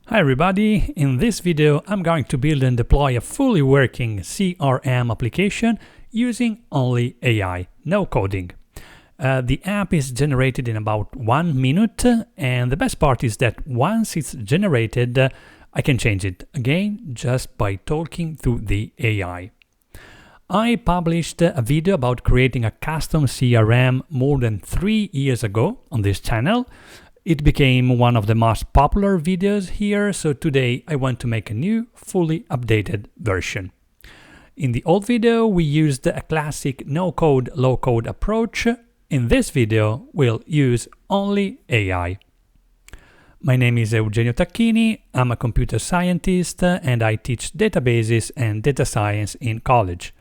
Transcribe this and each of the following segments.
Hi everybody, in this video I'm going to build and deploy a fully working CRM application using only AI, no coding. The app is generated in about 1 minute, and the best part is that once it's generated, I can change it again just by talking to the AI. I published a video about creating a custom CRM more than 3 years ago on this channel. It became one of the most popular videos here, so today I want to make a new, fully updated version. In the old video, we used a classic no-code, low-code approach. In this video, we'll use only AI. My name is Eugenio Tacchini, I'm a computer scientist and I teach databases and data science in college.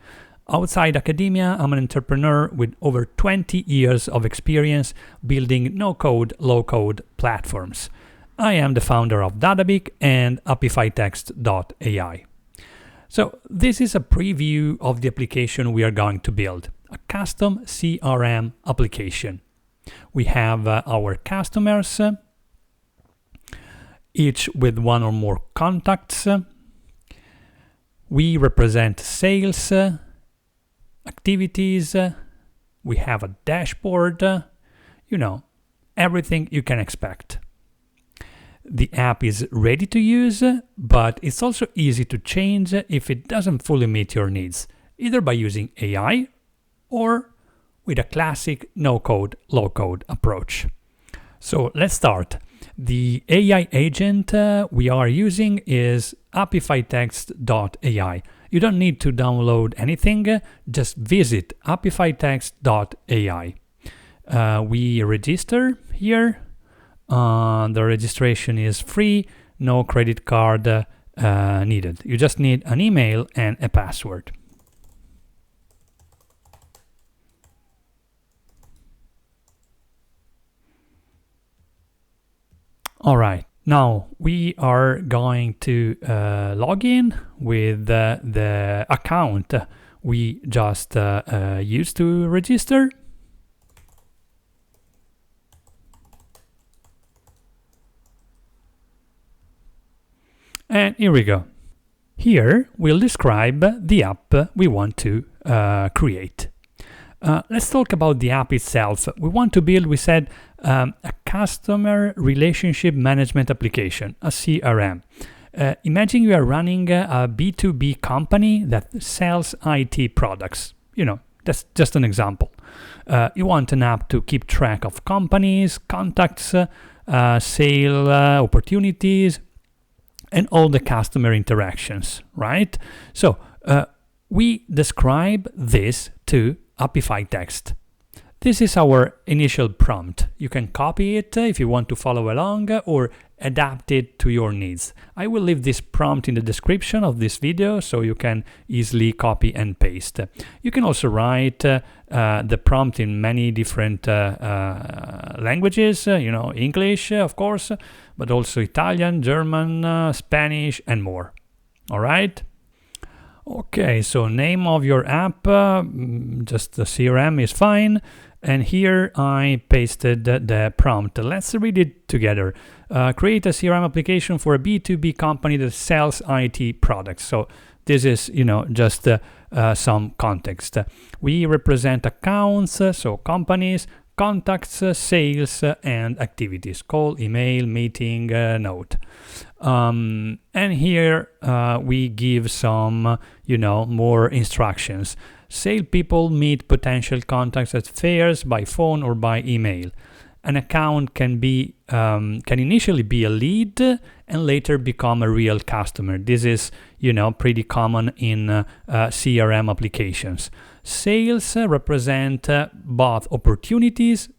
Outside academia, I'm an entrepreneur with over 20 years of experience building no-code, low-code platforms. I am the founder of Dadabik and AppifyText.ai. So this is a preview of the application we are going to build, a custom CRM application. We have our customers, each with one or more contacts. We represent sales, activities, we have a dashboard, everything you can expect. The app is ready to use, but it's also easy to change if it doesn't fully meet your needs, either by using AI or with a classic no-code, low-code approach. So let's start. The AI agent we are using is AppifyText.ai. You don't need to download anything, just visit AppifyText.ai. We register here. The registration is free, no credit card needed. You just need an email and a password. All right. Now we are going to log in with the account we just used to register. And here we go. Here we'll describe the app we want to create. Let's talk about the app itself. We want to build, we said, a customer relationship management application, a CRM. Imagine you are running a B2B company that sells IT products. That's just an example. You want an app to keep track of companies, contacts, sale opportunities, and all the customer interactions, right? So we describe this to AppifyText. This is our initial prompt. You can copy it if you want to follow along or adapt it to your needs. I will leave this prompt in the description of this video so you can easily copy and paste. You can also write the prompt in many different languages, English, of course, but also Italian, German, Spanish, and more. All right? Okay, so name of your app, just the CRM is fine. And here I pasted the prompt. Let's read it together. Create a CRM application for a B2B company that sells IT products. So this is, just some context. We represent accounts, so companies, contacts, sales, and activities. Call, email, meeting, note. And here we give some, more instructions. Salespeople meet potential contacts at fairs by phone or by email. An account can initially be a lead and later become a real customer. This is, pretty common in CRM applications. Sales represent both opportunities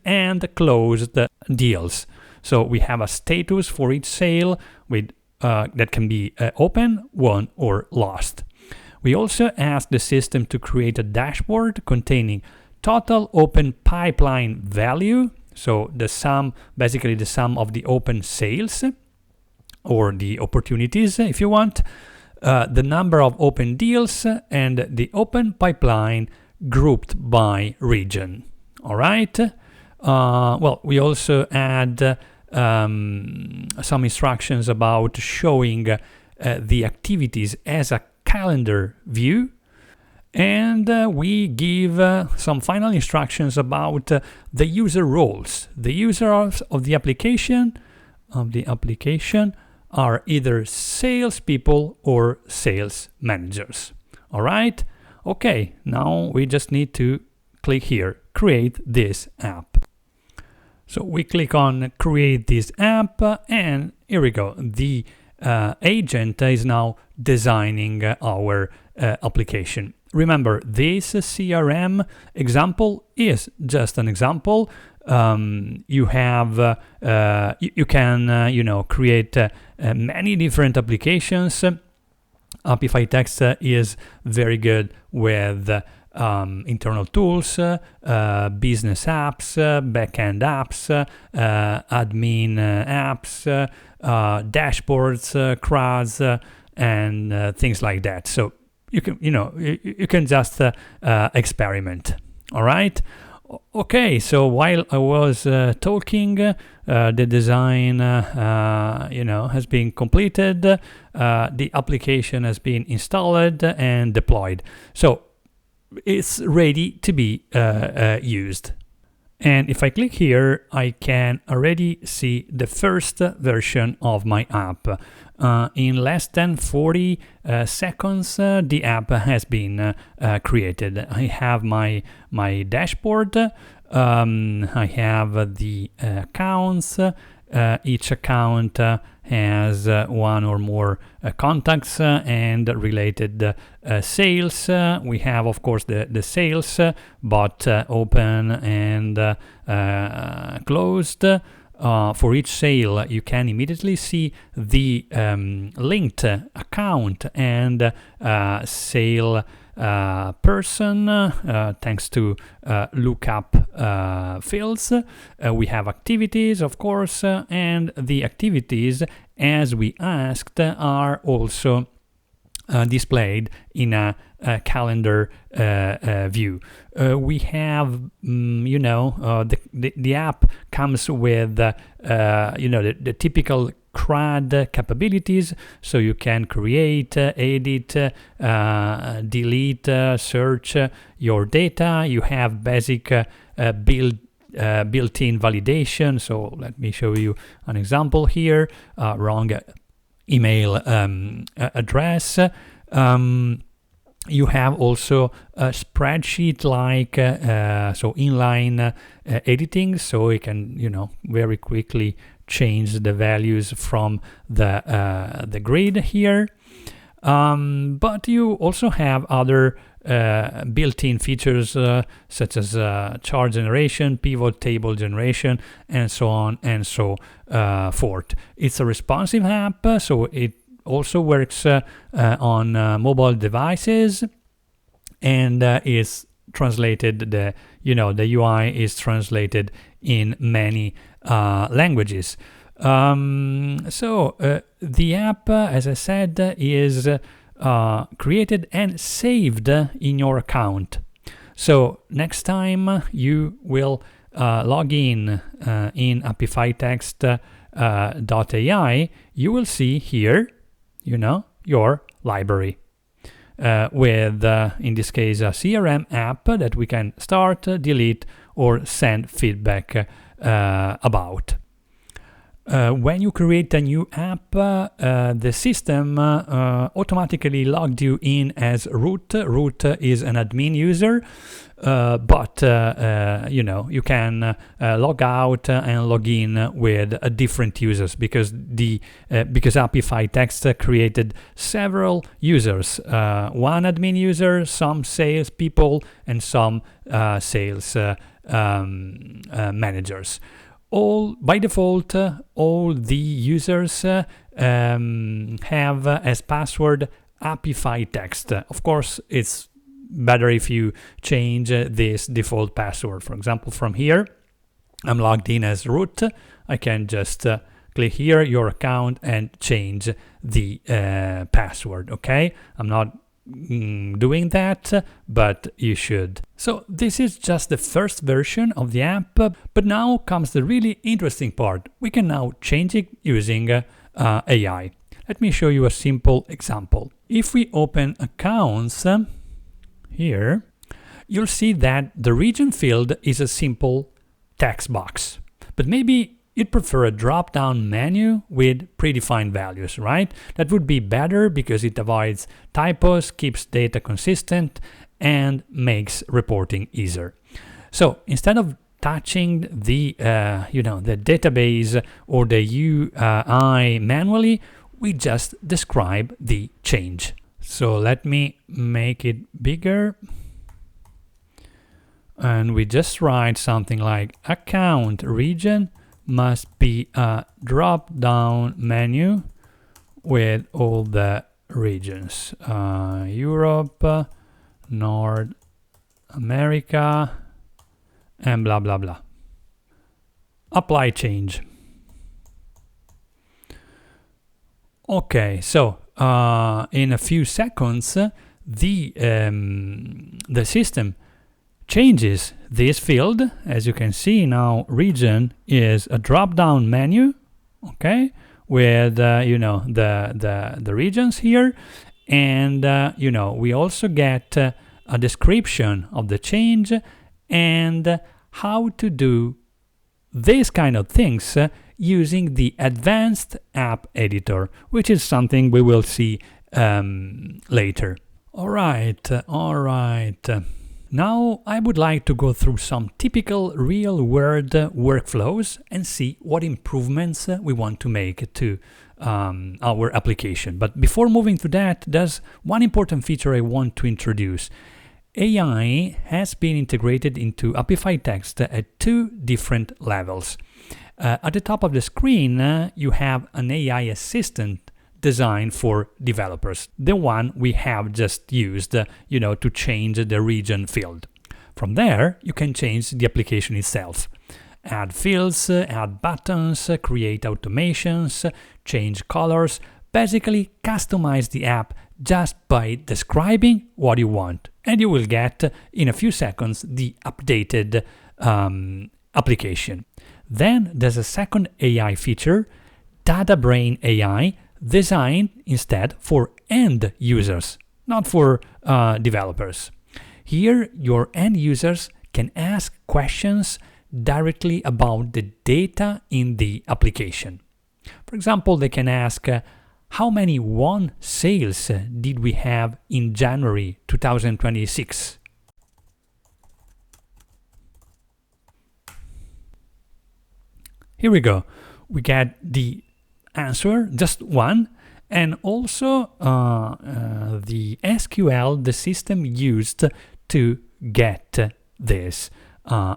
and closed deals. So we have a status for each sale with that can be open, won, or lost. We also ask the system to create a dashboard containing total open pipeline value, so basically the sum of the open sales or the opportunities if you want, the number of open deals, and the open pipeline grouped by region. All right. Well, we also add some instructions about showing the activities as a calendar view. And we give some final instructions about the user roles. The users of the application are either salespeople or sales managers. All right. Okay. Now we just need to click here, create this app. So we click on create this app, and here we go. The agent is now designing our application. Remember, this CRM example is just an example. You have you can create many different applications. AppifyText is very good with internal tools, business apps, backend apps, admin apps, dashboards, CRUDs, and things like that. So you can just experiment. All right. Okay. So while I was talking, the design has been completed. The application has been installed and deployed. So it's ready to be used. And if I click here, I can already see the first version of my app. In less than 40 seconds, the app has been created. I have my dashboard. I have the accounts. Each account has one or more contacts and related sales. We have, of course, the sales, but open and closed. For each sale, you can immediately see the linked account and sale person thanks to lookup fields. We have activities, of course, and the activities, as we asked, are also displayed in a calendar view. We have, the app comes with, the typical CRUD capabilities, so you can create, edit, delete, search your data. You have basic built-in validation. So let me show you an example here. Wrong email address. You have also a spreadsheet like so inline editing, so you can very quickly change the values from the grid here. But you also have other built-in features such as chart generation, pivot table generation, and so on and so forth. It's a responsive app, so it also works on mobile devices, and is translated. The UI is translated in many languages. So the app, as I said, is created and saved in your account. So next time you will log in AppifyText.ai, you will see here, your library with, in this case, a CRM app that we can start, delete, or send feedback about. When you create a new app, the system automatically logged you in as root. Root is an admin user, but you can log out and log in with different users because AppifyText created several users, one admin user, some sales people, and some sales managers. All by default, all the users have as password AppifyText. Of course, it's better if you change this default password. For example, from here, I'm logged in as root. I can just click here, your account, and change the password. Okay, I'm not doing that, but you should. So this is just the first version of the app, but now comes the really interesting part. We can now change it using AI. Let me show you a simple example. If we open accounts here, you'll see that the region field is a simple text box, but maybe you'd prefer a drop-down menu with predefined values, right? That would be better because it avoids typos, keeps data consistent, and makes reporting easier. So instead of touching the the database or the UI manually, we just describe the change. So let me make it bigger. And we just write something like account region must be a drop-down menu with all the regions. Europe, North America, and blah, blah, blah. Apply change. Okay, so in a few seconds, the system changes this field. As you can see now, region is a drop-down menu, okay, with the regions here, and we also get a description of the change and how to do these kind of things using the advanced app editor, which is something we will see later. All right. Now I would like to go through some typical real-world workflows and see what improvements we want to make to our application. But before moving to that, there's one important feature I want to introduce. AI has been integrated into AppifyText at two different levels. At the top of the screen, you have an AI assistant designed for developers, the one we have just used, to change the region field. From there, you can change the application itself. Add fields, add buttons, create automations, change colors, basically customize the app just by describing what you want. And you will get, in a few seconds, the updated application. Then there's a second AI feature, DaDaBrain AI, designed instead for end users, not for developers. Here, your end users can ask questions directly about the data in the application. For example, they can ask, how many won sales did we have in January 2026? Here we go. We get the answer, just one, and also the SQL the system used to get this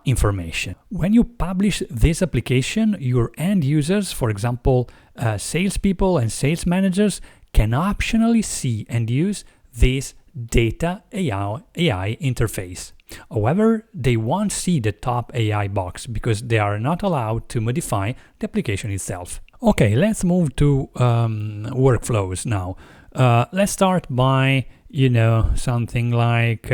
information. When you publish this application, your end users, for example, salespeople and sales managers, can optionally see and use this data AI interface. However, they won't see the top AI box because they are not allowed to modify the application itself. Okay, let's move to workflows now. Let's start by, something like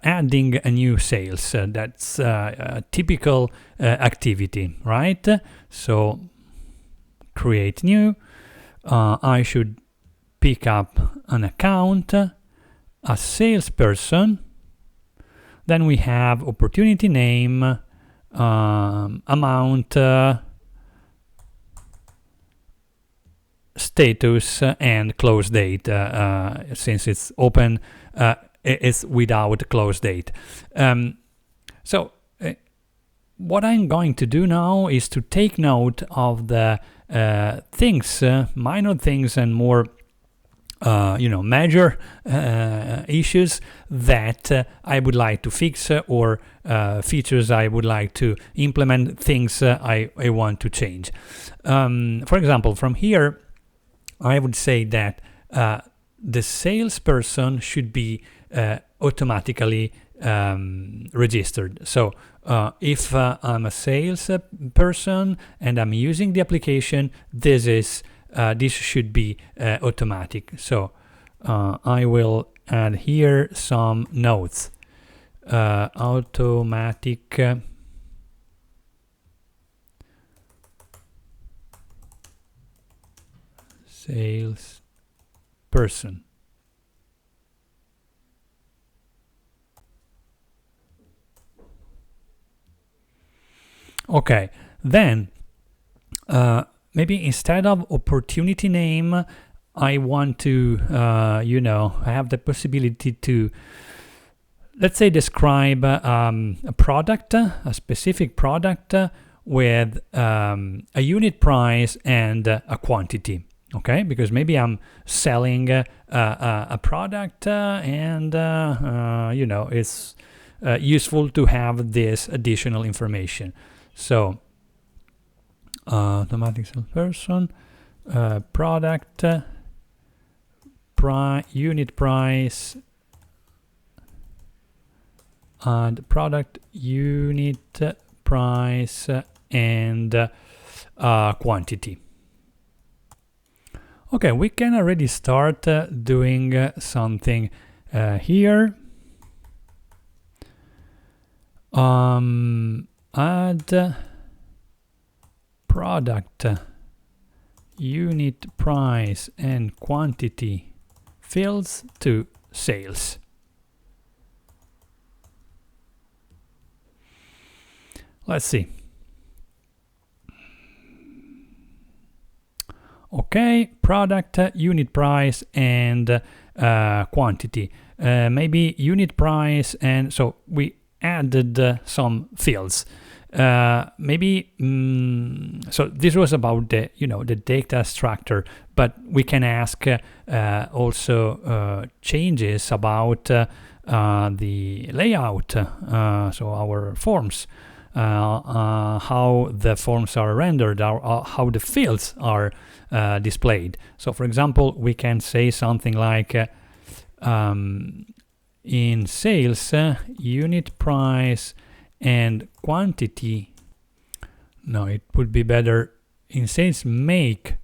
adding a new sales. That's a typical activity, right? So create new. I should pick up an account, a salesperson. Then we have opportunity name, amount, status, and close date. Since it's open, it's without close date. So what I'm going to do now is to take note of the things, minor things, and more major issues that I would like to fix, or features I would like to implement, things I want to change. For example, from here, I would say that the salesperson should be automatically registered. So if I'm a salesperson and I'm using the application, this should be automatic. So I will add here some notes. Automatic sales person. Okay, then maybe instead of opportunity name, I want to, have the possibility to, let's say, describe a product, a specific product with a unit price and a quantity. Okay, because maybe I'm selling a product and it's useful to have this additional information. So automatic salesperson, product, unit price, and product unit price and quantity. Okay, we can already start doing something here. Add product unit price and quantity fields to sales. Let's see. Okay, product, unit price, and quantity. Maybe unit price, and so we added some fields. Maybe so this was about the the data structure, but we can ask also changes about the layout, so our forms. How the forms are rendered, how the fields are displayed. So, for example, we can say something like in sales, unit price and quantity. No, it would be better in sales, make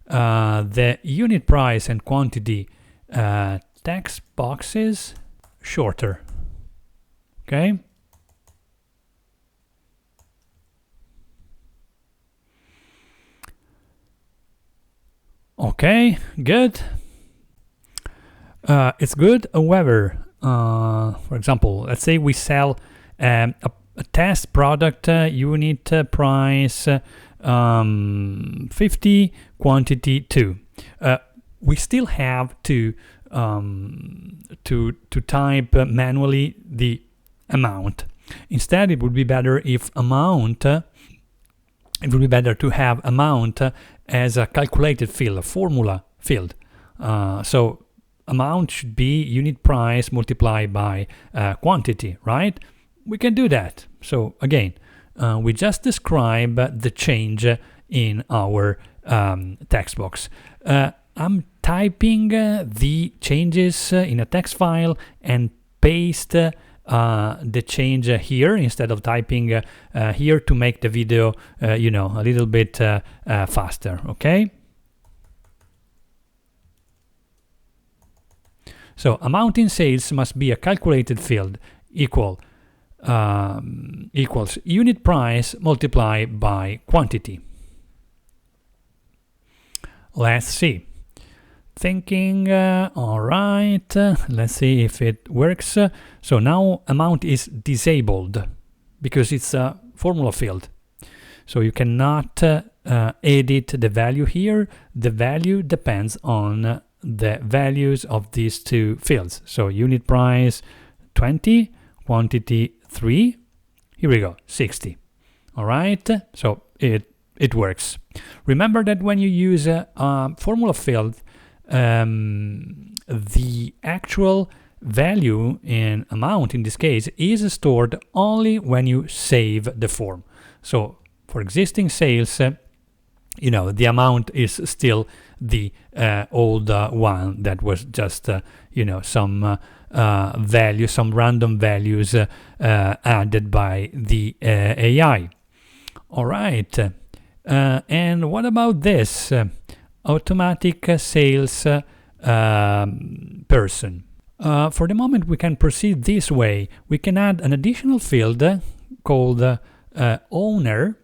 the unit price and quantity text boxes shorter. Okay. Okay, good. It's good. However, for example, let's say we sell a test product, unit price 50, quantity 2. We still have to type manually the amount. Instead, it would be better if amount. It would be better to have amount as a calculated field, a formula field. So amount should be unit price multiplied by quantity, right? We can do that. So again, we just describe the change in our text box. I'm typing the changes in a text file and paste the change here instead of typing here to make the video a little bit faster. Okay, so amount in sales must be a calculated field equals unit price multiplied by quantity. Let's see. Thinking, all right, let's see if it works. So now amount is disabled because it's a formula field. So you cannot edit the value here. The value depends on the values of these two fields. So unit price 20, quantity 3. Here we go, 60. All right, so it works. Remember that when you use a formula field, the actual value in amount in this case is stored only when you save the form. So for existing sales, the amount is still the old one that was just some value, some random values added by the AI. All right, and what about this? Automatic sales person. For the moment, we can proceed this way. We can add an additional field called owner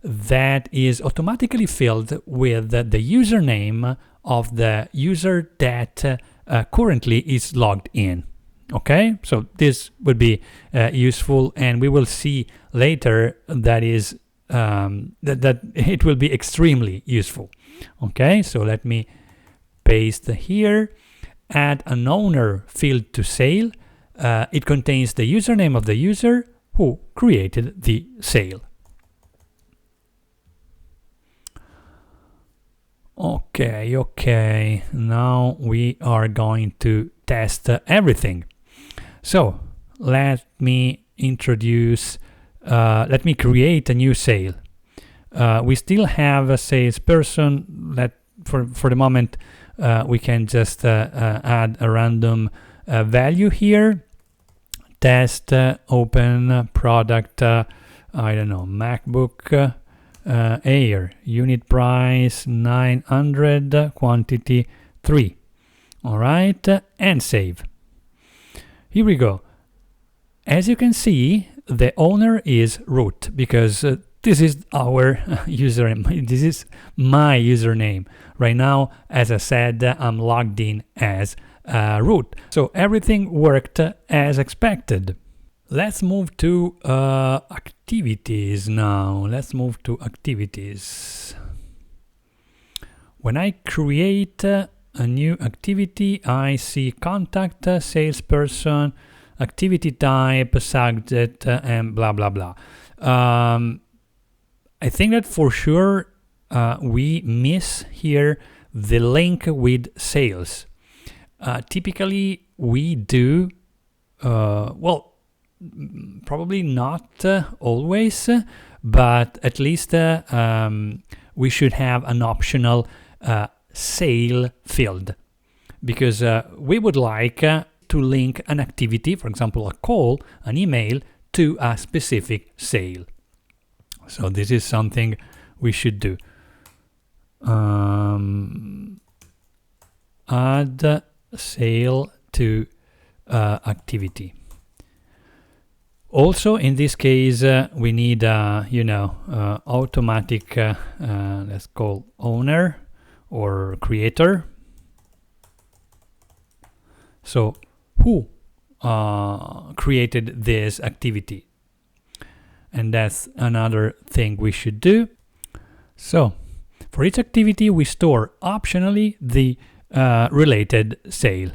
that is automatically filled with the username of the user that currently is logged in. Okay, so this would be useful, and we will see later that is that it will be extremely useful. Okay, so let me paste here. Add an owner field to sale. It contains the username of the user who created the sale. Okay, now we are going to test everything. So let me introduce, let me create a new sale. We still have a salesperson. For the moment, we can just add a random value here. Test, open, product, I don't know, MacBook Air, unit price 900, quantity 3. All right, and save. Here we go. As you can see, the owner is root because this is our username. This is my username. Right now, as I said, I'm logged in as root. So everything worked as expected. Let's move to activities now. Let's move to activities. When I create a new activity, I see contact, salesperson, activity type, subject, and blah, blah, blah. I think that for sure we miss here the link with sales. Typically, we do, well, probably not always, but at least we should have an optional sale field, because we would like to link an activity, for example, a call, an email, to a specific sale. So this is something we should do. Add sale to activity. Also, in this case, we need, automatic, let's call owner or creator. So, who created this activity? And that's another thing we should do. So, for each activity, we store optionally the related sale.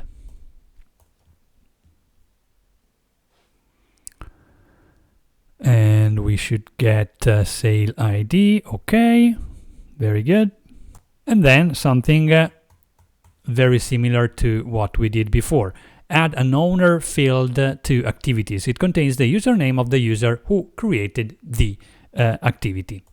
And we should get sale ID. Okay, very good. And then something very similar to what we did before. Add an owner field to activities. It contains the username of the user who created the activity.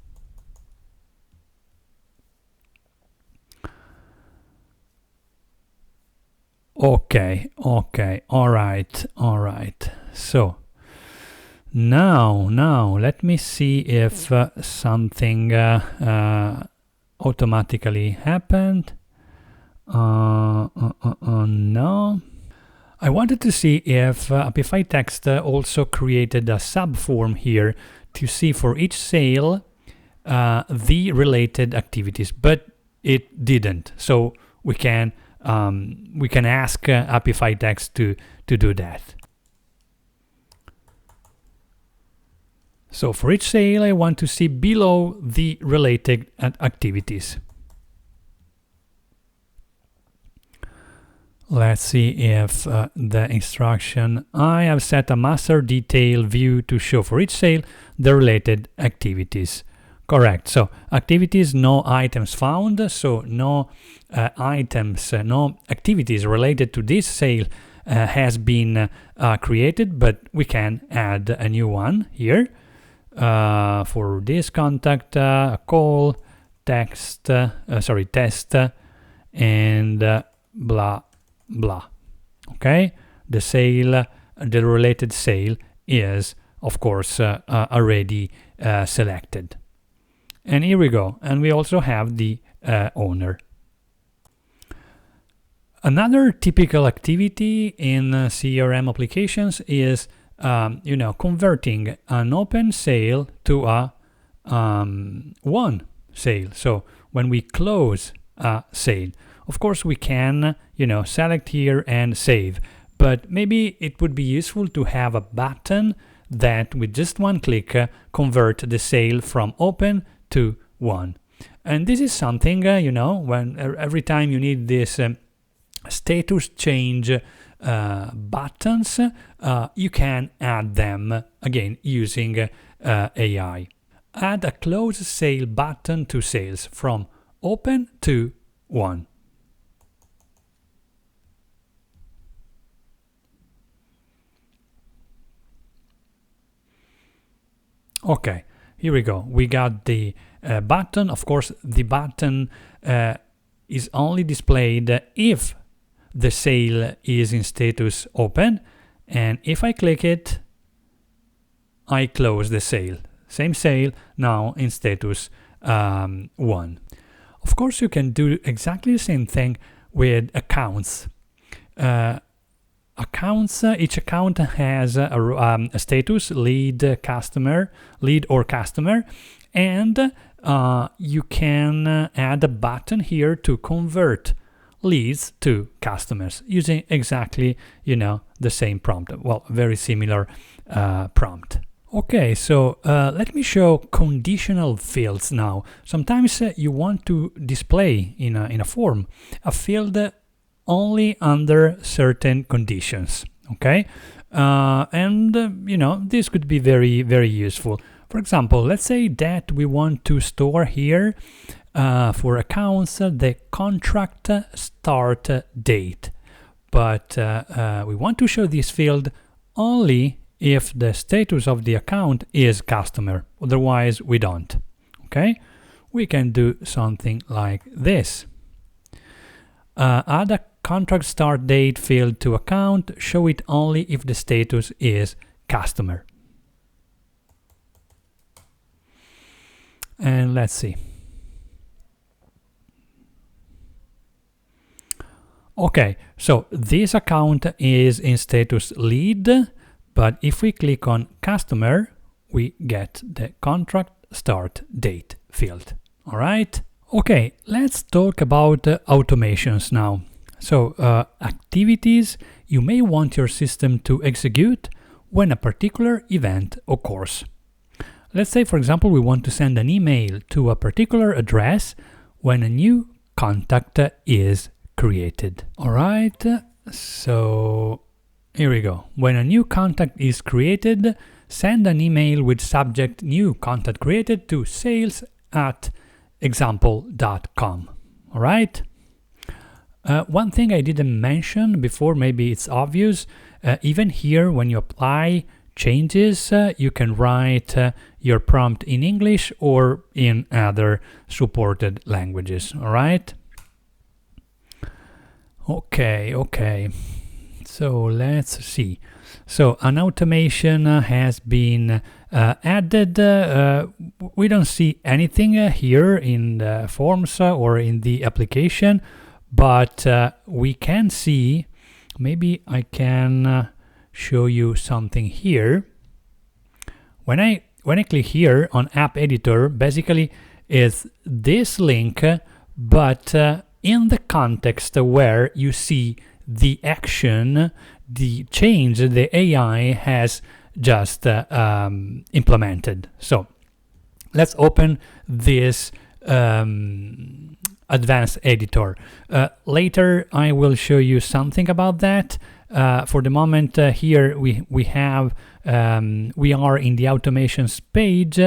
Okay, all right. So now let me see if something automatically happened. No. I wanted to see if AppifyText also created a subform here to see for each sale the related activities, but it didn't. So we can ask AppifyText to do that. So for each sale, I want to see below the related activities. Let's see if the instruction, I have set a master detail view to show for each sale the related activities. Correct. So activities, no items found. So no items, no activities related to this sale has been created, but we can add a new one here. For this contact, call, test, and blah, blah. Okay, the sale, the related sale is, of course, already selected. And here we go. And we also have the owner. Another typical activity in CRM applications is converting an open sale to a won sale. So when we close a sale, of course we can select here and save, but maybe it would be useful to have a button that with just one click convert the sale from open to won. And this is something when every time you need this status change buttons, you can add them again using AI. Add a close sale button to sales from open to won. Okay, here we go. We got the button. Of course, the button is only displayed if the sale is in status open, and if I click it, I close the sale. Same sale, now in status 1. Of course, you can do exactly the same thing with accounts. Each account has a status, lead or customer, and you can add a button here to convert leads to customers using exactly the same prompt. Well, very similar prompt. Okay, so let me show conditional fields now. Sometimes you want to display in a form a field only under certain conditions. Okay, and this could be very, very useful. For example, let's say that we want to store here for accounts the contract start date, but we want to show this field only if the status of the account is customer, otherwise we don't. Okay, we can do something like this. Add a contract start date field to account, show it only if the status is customer. And let's see. Okay, so this account is in status lead, but if we click on customer, we get the contract start date field. All right. Okay, let's talk about automations now. So activities you may want your system to execute when a particular event occurs. Let's say, for example, we want to send an email to a particular address when a new contact is created. All right, so here we go. When a new contact is created, send an email with subject new contact created to sales@example.com. All right. One thing I didn't mention before, maybe it's obvious, even here when you apply changes, you can write your prompt in English or in other supported languages. All right. Okay. So let's see. So an automation has been added. We don't see anything here in the forms or in the application, but we can see, maybe I can show you something here. When I click here on App Editor, basically is this link, but in the context where you see the action, the change the AI has just implemented. So let's open this advanced editor. Later I will show you something about that. For the moment, here we are in the automations page,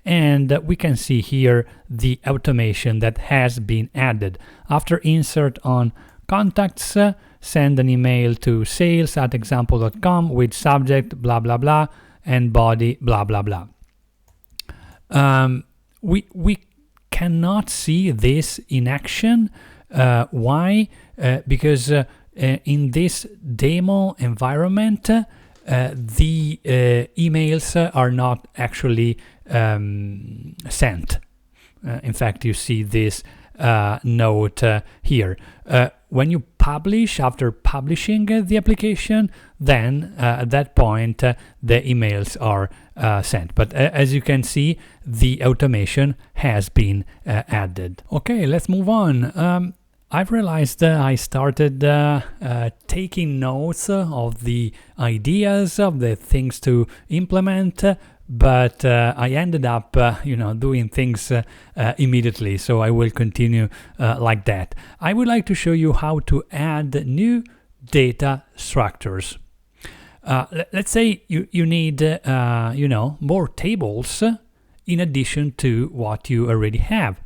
and we can see here the automation that has been added. After insert on contacts, send an email to sales@example.com with subject blah blah blah and body blah blah blah. We cannot see this in action. Why? Because in this demo environment, the emails are not actually sent. In fact, you see this note here. When you publish after publishing the application, then at that point the emails are sent. But as you can see, the automation has been added. Okay, let's move on. I've realized I started taking notes of the ideas of the things to implement, but I ended up, doing things immediately. So I will continue like that. I would like to show you how to add new data structures. Let's say you need, more tables in addition to what you already have.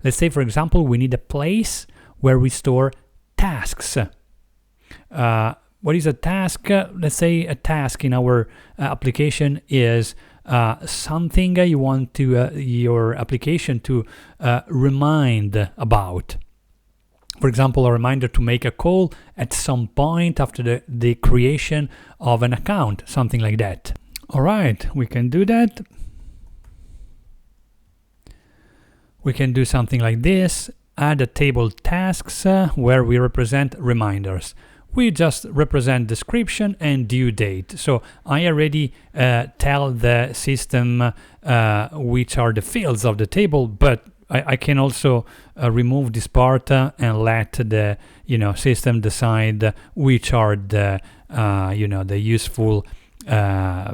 Let's say, for example, we need a place where we store tasks. What is a task? Let's say a task in our application is something you want to your application to remind about. For example, a reminder to make a call at some point after the creation of an account, something like that. All right, we can do that. We can do something like this. Add a table tasks where we represent reminders. We just represent description and due date. So I already tell the system which are the fields of the table, but I can also remove this part and let the system decide which are the the useful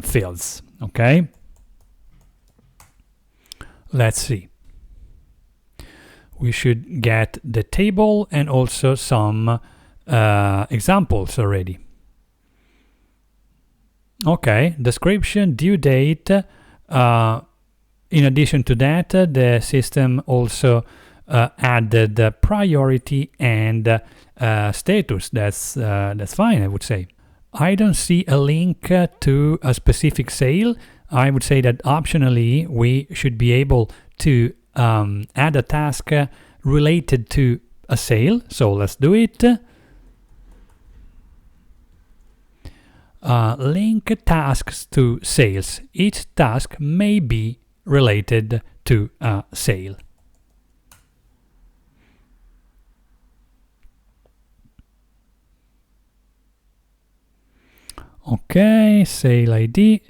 fields. Okay. Let's see. We should get the table and also some examples already. Okay, description, due date. In addition to that, the system also added priority and status. That's fine, I would say. I don't see a link to a specific sale. I would say that optionally we should be able to add a task related to a sale. So let's do it. Link tasks to sales. Each task may be related to a sale. Okay, sale ID.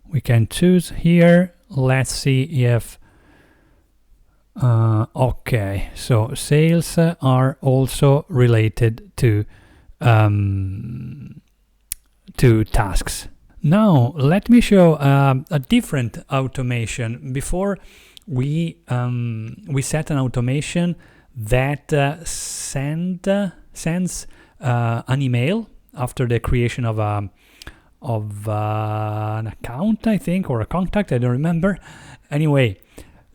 We can choose here. Let's see if okay, so sales are also related to tasks. Now let me show a different automation. Before we set an automation that sends an email after the creation of an account, I think, or a contact, I don't remember. Anyway,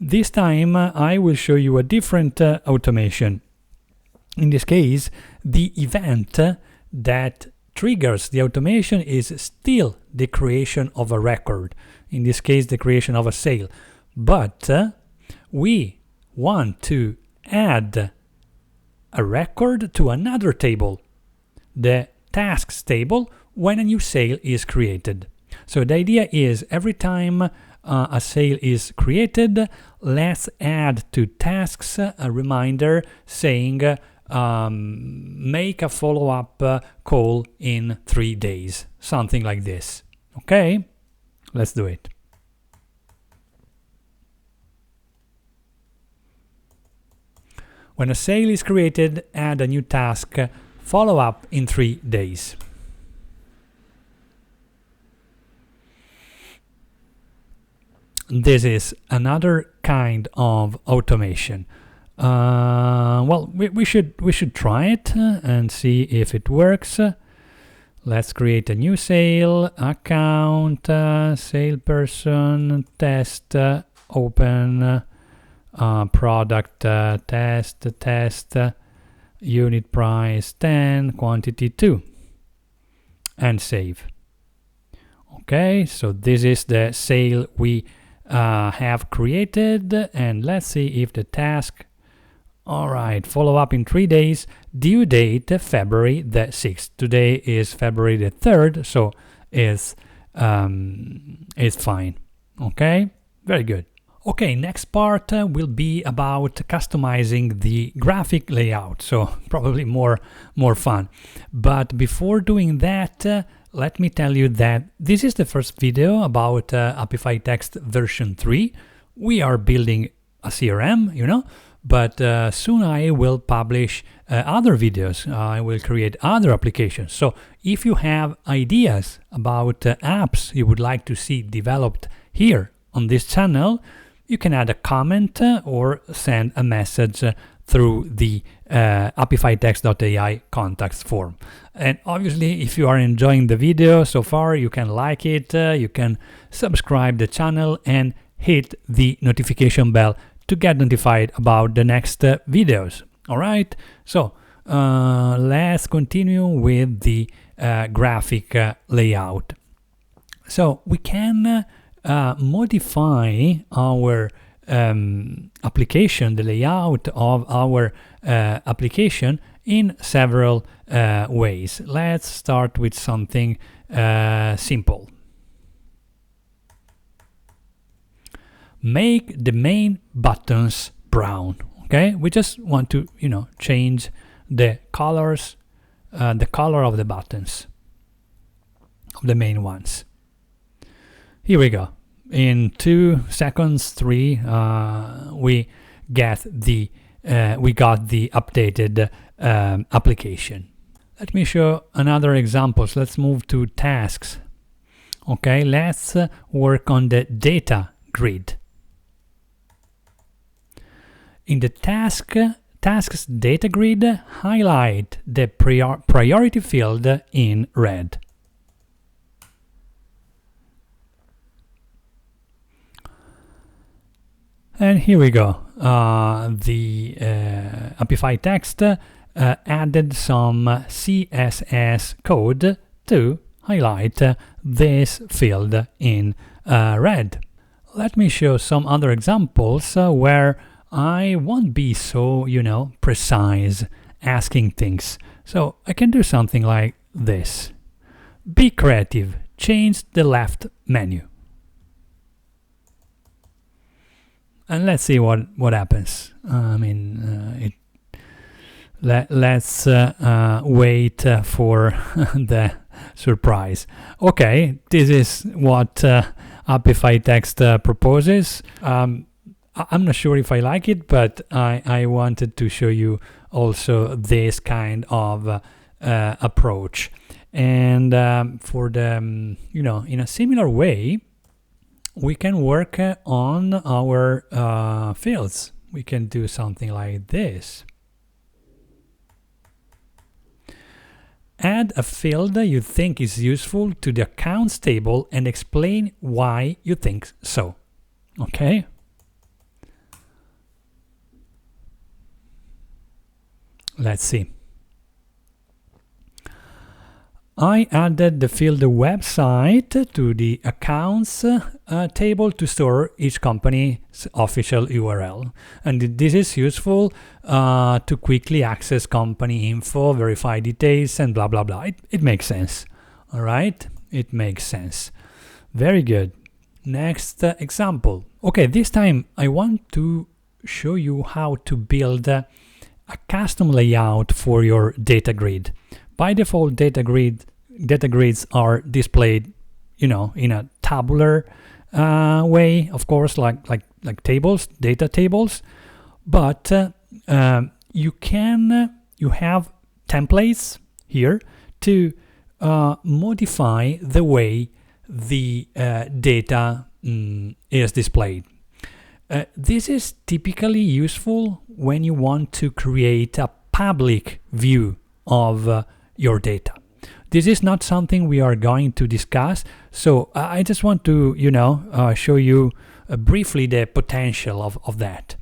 this time I will show you a different automation. In this case, the event that triggers the automation is still the creation of a record. In this case, the creation of a sale. But we want to add a record to another table, the tasks table, when a new sale is created. So the idea is every time a sale is created, let's add to tasks a reminder saying make a follow-up call in 3 days, something like this. Okay, let's do it. When a sale is created, add a new task, follow up in 3 days. This is another kind of automation. Well, we should try it and see if it works. Let's create a new sale account, salesperson, test, open, product, test, unit price 10, quantity 2, and save. Okay, so this is the sale we have created, and let's see if the task. All right, follow up in 3 days, due date February the 6th. Today is February the 3rd, so it's fine. Okay, very good. Okay, next part will be about customizing the graphic layout, so probably more fun. But before doing that, let me tell you that this is the first video about AppifyText version 3. We are building a CRM, you know, but soon I will publish other videos. I will create other applications. So if you have ideas about apps you would like to see developed here on this channel, you can add a comment or send a message through the AppifyText.ai contacts form. And obviously, if you are enjoying the video so far, you can like it, you can subscribe the channel and hit the notification bell to get notified about the next videos. All right, so let's continue with the graphic layout. So we can modify our application, the layout of our application in several ways. Let's start with something simple. Make the main buttons brown. Okay, we just want to, you know, change the colors, the color of the buttons, of the main ones. Here we go. In 2 seconds, 3, we got the updated application. Let me show another examples. Let's move to tasks. Okay, let's work on the data grid. In the tasks data grid, highlight the priority field in red. And here we go. The AppifyText added some CSS code to highlight this field in red. Let me show some other examples where I won't be so, you know, precise asking things. So I can do something like this. Be creative. Change the left menu. And let's see what happens. I mean, let's wait for the surprise. Okay, this is what AppifyText proposes. I'm not sure if I like it, but I wanted to show you also this kind of approach. And for the, you know, in a similar way, we can work on our fields. We can do something like this. Add a field you think is useful to the accounts table and explain why you think so. Okay? Let's see. I added the field website to the accounts table to store each company's official URL. And this is useful to quickly access company info, verify details, and blah, blah, blah. It makes sense. All right? It makes sense. Very good. Next example. Okay, this time I want to show you how to build a custom layout for your data grid. By default, data grids are displayed, you know, in a tabular way, of course, like tables, data tables. But you have templates here to modify the way the data is displayed. This is typically useful when you want to create a public view of your data. This is not something we are going to discuss, so I just want to, you know, show you briefly the potential of that.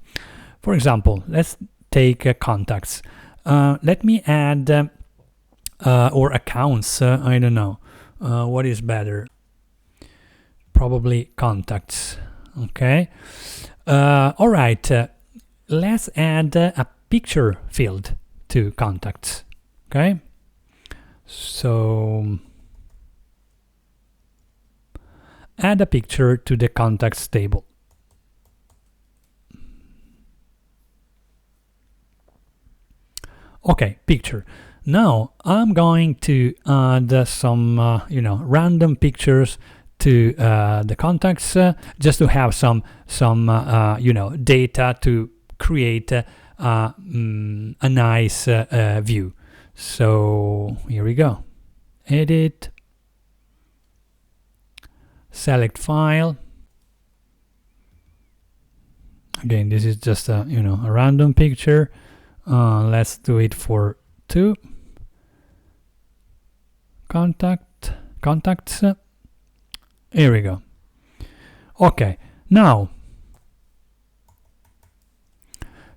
For example, let's take contacts. Let me add or accounts. I don't know what is better. Probably contacts. Okay. All right. Let's add a picture field to contacts. Okay. So add a picture to the contacts table. Okay, picture. Now I'm going to add some random pictures to the contacts, just to have some data to create a nice view. So here we go. Edit, select file. Again, this is just a a random picture. Let's do it for 2 contacts. Here we go. Okay, now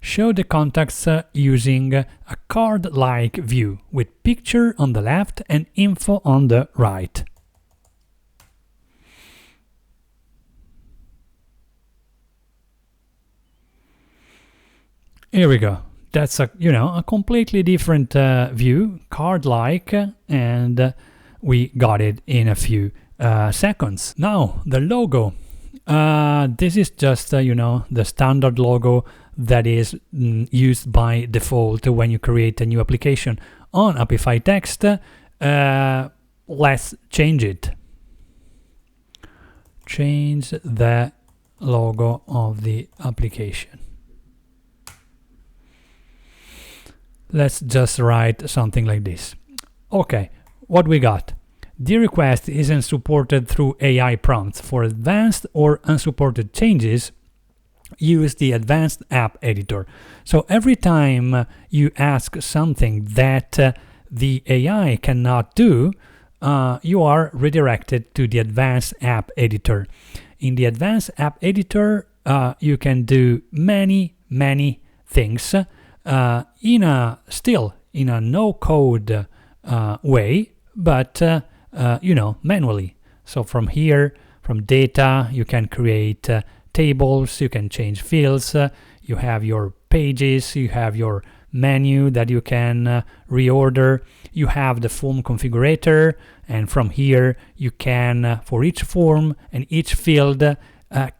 show the contacts using a card-like view with picture on the left and info on the right. Here we go. That's a completely different view, card-like, and we got it in a few seconds. Now the logo. This is just the standard logo that is used by default when you create a new application on AppifyText. Let's change it. Change the logo of the application. Let's just write something like this. Okay, what we got? The request isn't supported through AI prompts. For advanced or unsupported changes, use the advanced app editor. So every time you ask something that the AI cannot do, you are redirected to the advanced app editor. In the advanced app editor, you can do many things still in a no-code way, but manually. So from here, from data, you can create tables, you can change fields, you have your pages, you have your menu that you can reorder, you have the form configurator, and from here you can, for each form and each field,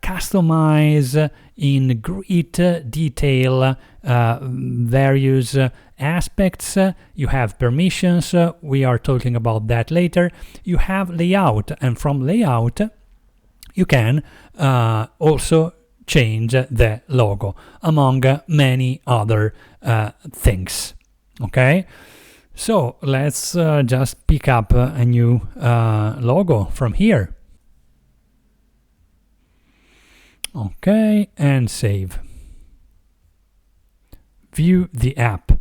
customize in great detail various aspects. You have permissions, we are talking about that later. You have layout, and from layout you can also change the logo, among many other things. Okay, so let's just pick up a new logo from here. Okay, and save. View the app.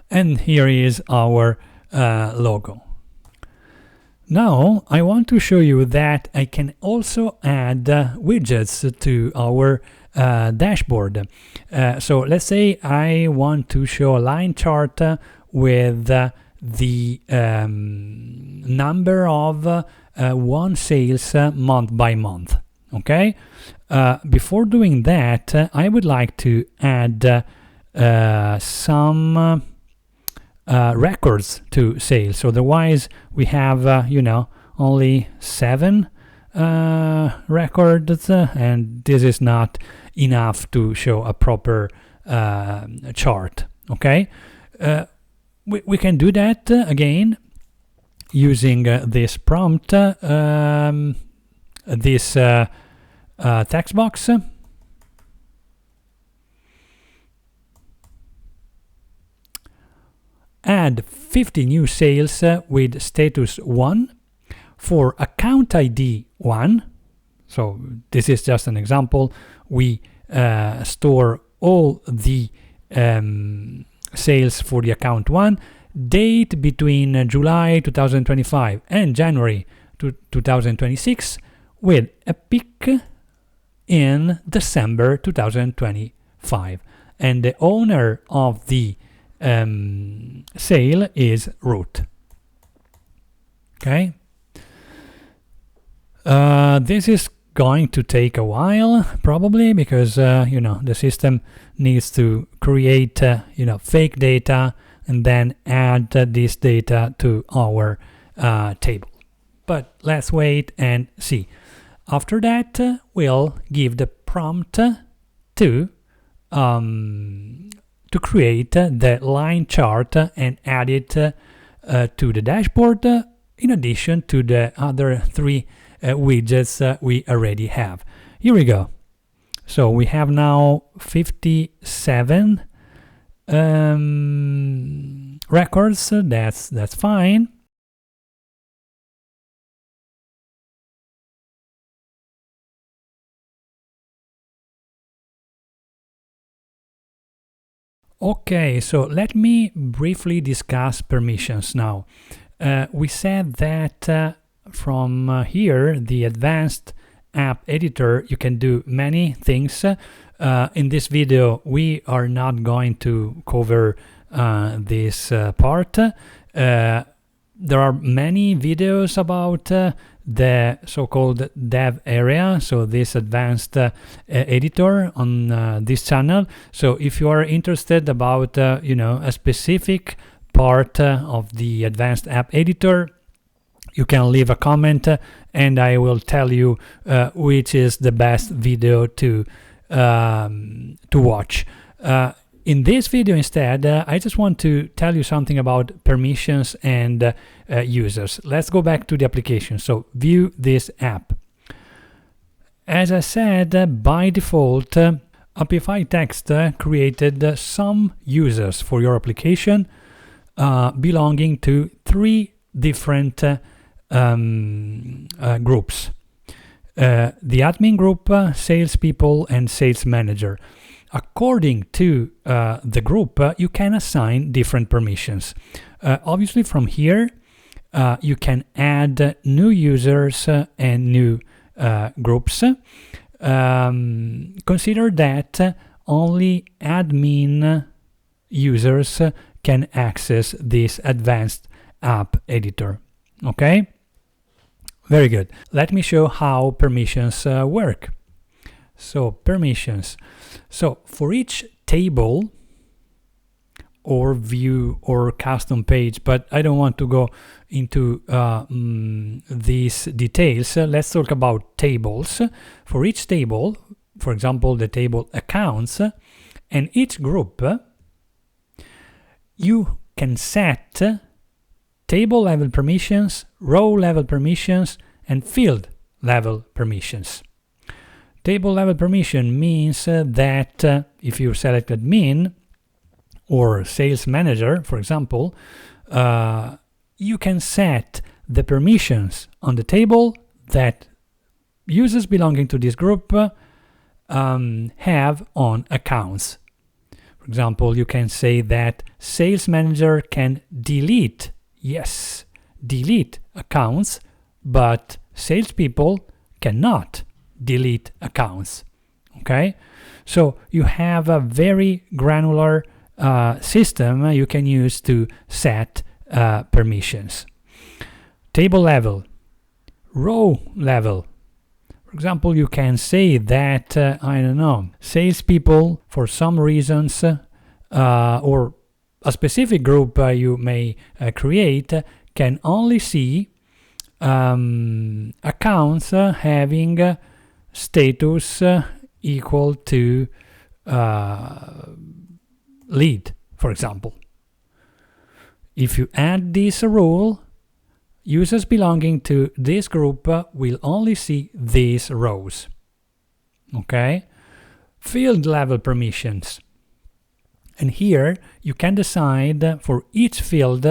And here is our logo. Now I want to show you that I can also add widgets to our dashboard. So let's say I want to show a line chart with the number of won sales month by month. Okay, before doing that, I would like to add some records to sales. Otherwise, we have only 7 records, and this is not enough to show a proper chart. Okay, we can do that again using this prompt, this text box. Add 50 new sales with status 1 for account ID 1. So this is just an example. We store all the sales for the account 1, date between July 2025 and January 2026, with a peak in December 2025, and the owner of the sale is root. Okay, this is going to take a while probably, because the system needs to create fake data and then add this data to our table. But let's wait and see. After that, we'll give the prompt to to create the line chart and add it to the dashboard, in addition to the other three widgets we already have. Here we go. So we have now 57 records. That's fine. Okay, so let me briefly discuss permissions now. We said that from here, the advanced app editor, you can do many things. In this video, we are not going to cover this part. There are many videos about the so-called dev area, so this advanced editor on this channel. So if you are interested about a specific part of the advanced app editor, you can leave a comment and I will tell you which is the best video to watch. In this video instead, I just want to tell you something about permissions and users. Let's go back to the application. So view this app. As I said, by default, AppifyText created some users for your application belonging to three different groups. The admin group, salespeople, and sales manager. According to the group, you can assign different permissions. Obviously, from here, you can add new users and new groups. Consider that only admin users can access this advanced app editor. Okay? Very good. Let me show how permissions work. So permissions. So for each table or view or custom page, but I don't want to go into these details. Let's talk about tables. For each table, for example, the table accounts, and each group, you can set table level permissions, row level permissions, and field level permissions. Table level permission means that if you select admin or sales manager, for example, you can set the permissions on the table that users belonging to this group have on accounts. For example, you can say that sales manager can delete accounts, but salespeople cannot delete accounts. Okay, so you have a very granular system you can use to set permissions. Table level, row level. For example, you can say that I don't know, salespeople for some reasons or a specific group you may create can only see accounts having status equal to lead, for example. If you add this rule, users belonging to this group will only see these rows. Okay? Field level permissions. And here you can decide for each field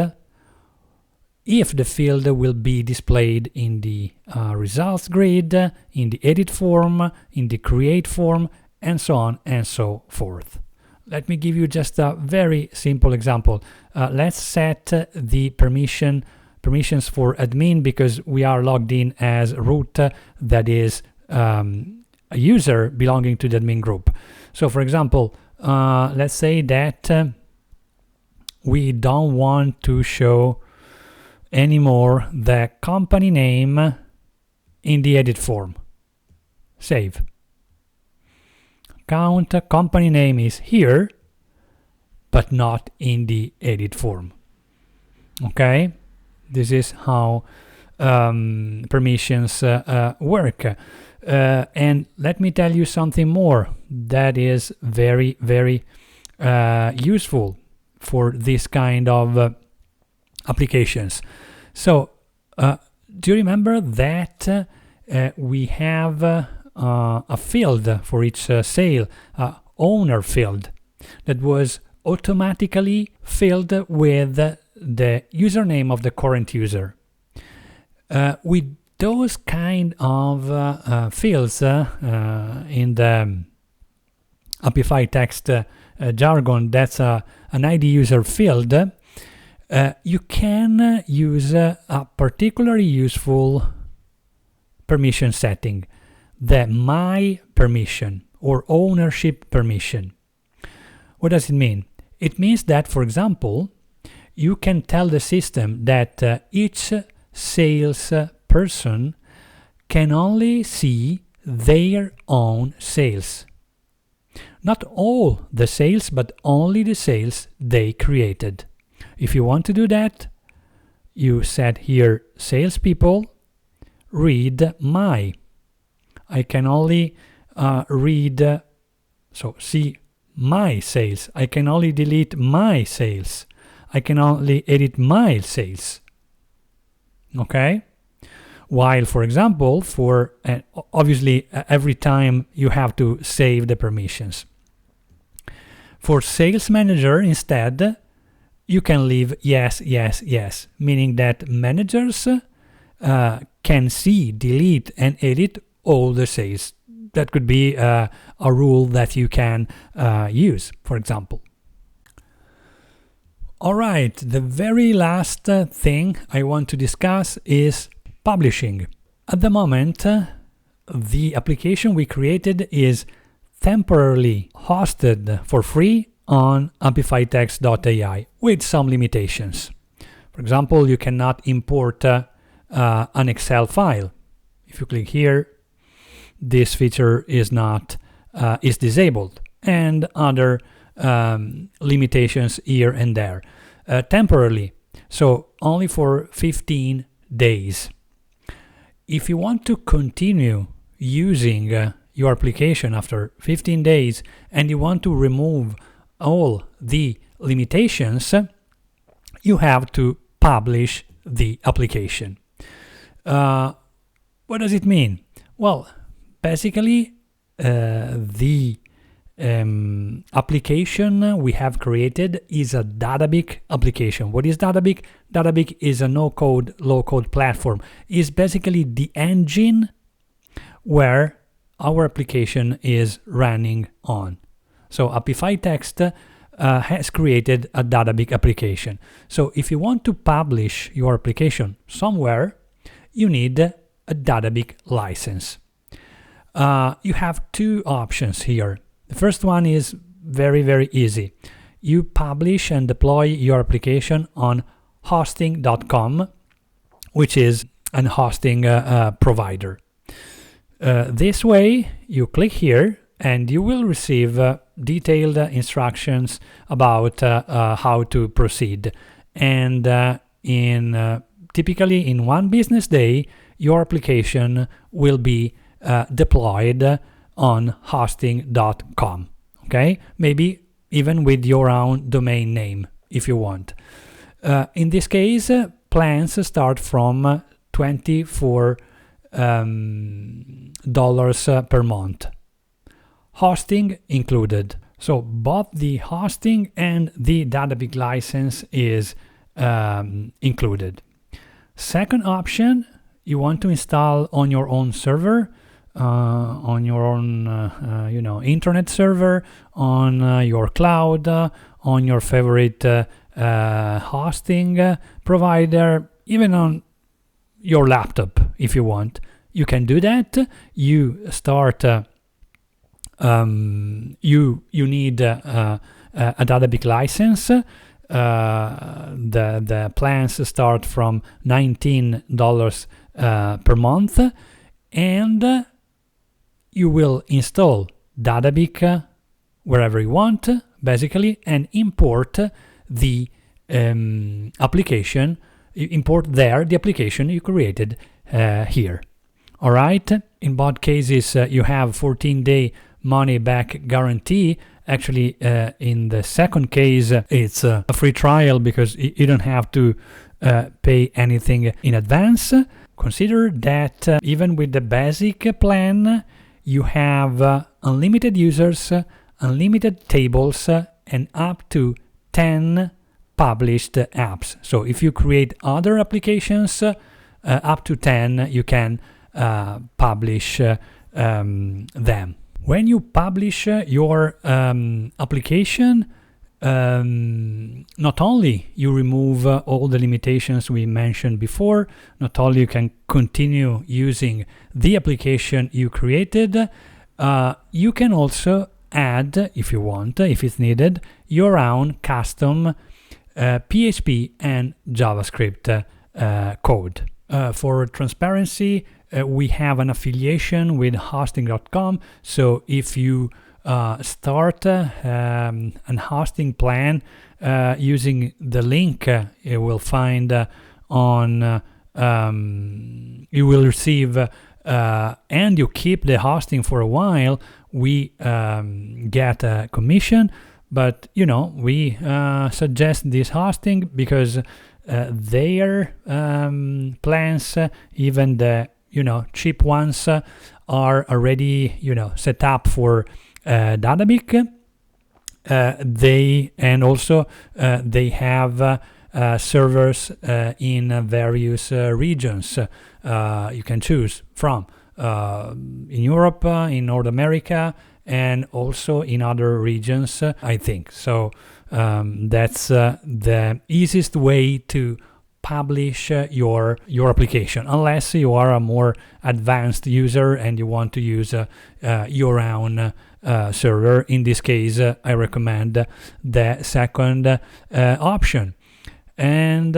if the field will be displayed in the results grid, in the edit form, in the create form, and so on and so forth. Let me give you just a very simple example. Let's set the permissions for admin because we are logged in as root, that is a user belonging to the admin group. So for example, let's say that we don't want to show anymore the company name in the edit form. Save. Count company name is here, but not in the edit form. Okay, this is how permissions work. And let me tell you something more that is very, very useful for this kind of applications. So do you remember that we have a field for each sale, owner field, that was automatically filled with the username of the current user? With those kind of fields in the AppifyText jargon, that's an ID user field. You can use a particularly useful permission setting, the My permission or ownership permission. What does it mean? It means that, for example, you can tell the system that each sales person can only see their own sales. Not all the sales, but only the sales they created. If you want to do that, you set here salespeople, read my. I can only see my sales. I can only delete my sales. I can only edit my sales. Okay? While, for example, for obviously every time you have to save the permissions. For sales manager instead, you can leave yes, yes, yes, meaning that managers can see, delete, and edit all the sales. That could be a rule that you can use, for example. All right, the very last thing I want to discuss is publishing. At the moment, the application we created is temporarily hosted for free on AppifyText.ai with some limitations. For example, you cannot import an Excel file. If you click here, this feature is disabled, and other limitations here and there. Temporarily, so only for 15 days. If you want to continue using your application after 15 days and you want to remove all the limitations, you have to publish the application. What does it mean? Well, basically, the application we have created is a Dadabik application. What is Dadabik? Dadabik is a no-code, low-code platform. It's basically the engine where our application is running on. So AppifyText has created a Dadabik application. So if you want to publish your application somewhere, you need a Dadabik license. You have two options here. The first one is very, very easy. You publish and deploy your application on hosting.com, which is an hosting provider. This way, you click here and you will receive detailed instructions about how to proceed. And typically in one business day, your application will be deployed on hosting.com. Okay, maybe even with your own domain name if you want. In this case, plans start from $24 per month, hosting included. So both the hosting and the Dadabik license is included. Second option, you want to install on your own server, on your own internet server, on your cloud, on your favorite hosting provider, even on your laptop if you want. You can do that. You start you need a Dadabik license. The plans start from $19 per month, and you will install Dadabik wherever you want, basically, and import the application. Import there the application you created here. All right. In both cases, you have 14-day money back guarantee, Actually, in the second case, it's a free trial because you don't have to pay anything in advance. Consider that even with the basic plan, you have unlimited users, unlimited tables, and up to 10 published apps. So if you create other applications, up to 10, you can publish them. When you publish your application, not only you remove all the limitations we mentioned before, not only you can continue using the application you created, you can also add, if you want, if it's needed, your own custom PHP and JavaScript code. For transparency, we have an affiliation with hosting.com, so if you start an hosting plan using the link you will find on you will receive and you keep the hosting for a while, we get a commission. But we suggest this hosting because their plans, even the cheap ones, are already set up for Dadabik. They have servers in various regions you can choose from, in Europe, in North America, and also in other regions, I think. So that's the easiest way to publish your application, unless you are a more advanced user and you want to use your own server. In this case, I recommend the second option. And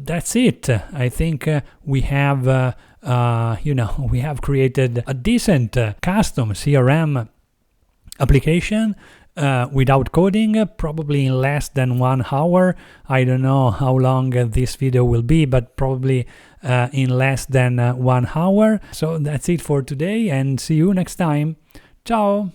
that's it. I think we have we have created a decent custom CRM application without coding, probably in less than 1 hour. I don't know how long this video will be, but probably in less than 1 hour. So that's it for today, and see you next time. Ciao!